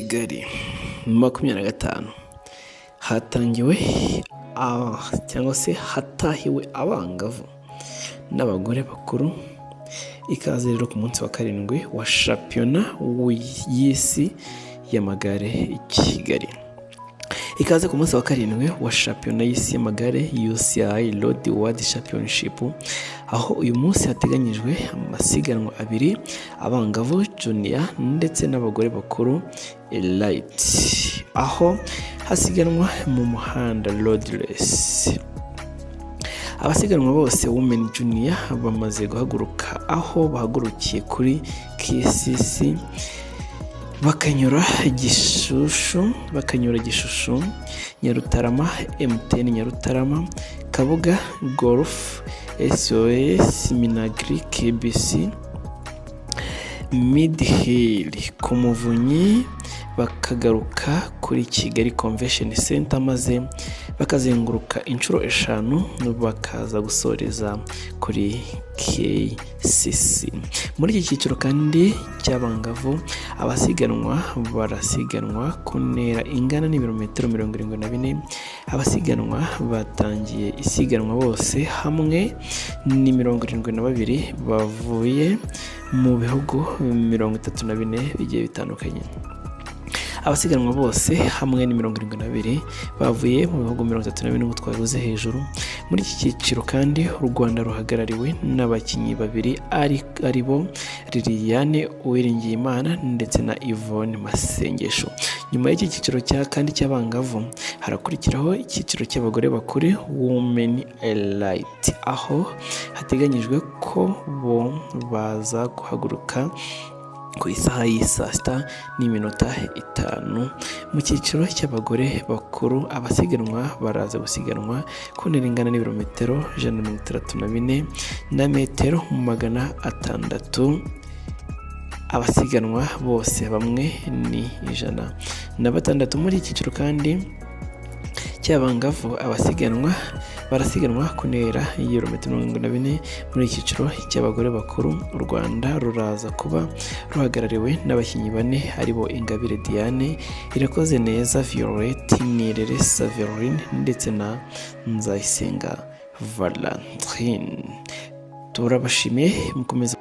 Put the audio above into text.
Kigali 25 hatangiwe cyangwa se hatahiwe abangavu n'abagore bakuru. Ikaze rero ku munsi wa 7 wa shampiyona y'isi y'amagare i Kigali. Ikaze ku munsi wa 7 wa shampiyona y'isi y'amagare UCI Road World Championship, aho uyu munsi hateganyijwe amasiganwa abiri, abangavu junior ndetse n'abagore bakuru elite, aho hasiganwa mu muhanda road race. Abasiganwa bose women junior bamaze guhaguruka, aho bahagurukiye kuri KCC bakanyura Gishushu, Nyarutarama, MTN Nyarutarama, Kabuga Golf, SOS Minagri, KBC, Mid Hill, ku Muvunyi, bakagaruka kuri Kigali Convention Center maze bakazenguruka inshuro 5 bakaza gusoreza kuri KCC. Muri iki cyiciro kandi cy'abangavu, abasiganwa barasiganwa ku ntera ingana n'ibirometero 74. Abasiganwa batangiye isiganwa bose hamwe ni 72 bavuye mu bihugu 34 bigiye bitandukanye. Abasiganwa bose hamwe ni 72 bavuye mu bihugu 34 twavuze hejuru. Muri iki cyiciro kandi u Rwanda ruhagarariwe n'abakinnyi babiri ari bo Liliane Uwiringiyimana ndetse na Yvonne Masengesho. Nyuma y'iki cyiciro kandi cy'abangavu harakurikiraho icyiciro cy'abagore bakuru women elite, aho hateganyijwe ko bo baza guhaguruka ku isaha y'5:05. Mu cyiciro cy'abagore bakuru, abasiganwa baraza gusiganwa ku ntera ingana n'ibirometero 134 na metero 600. Abasiganwa bose bamwe ni 106. Muri iki cyiciro kandi cy'abangavu, abasiganwa barasiganwa ku ntera y'ibirometero 44. Muri iki cyiciro cy'abagore bakuru, u Rwanda ruraza kuba ruhagarariwe n'abakinnyi 4 aribo Ingabire Diane, Irakoze Neza Violette, Nirere Saverine ndetse na Nzayisenga Valentine. Turabashimiye mukomeza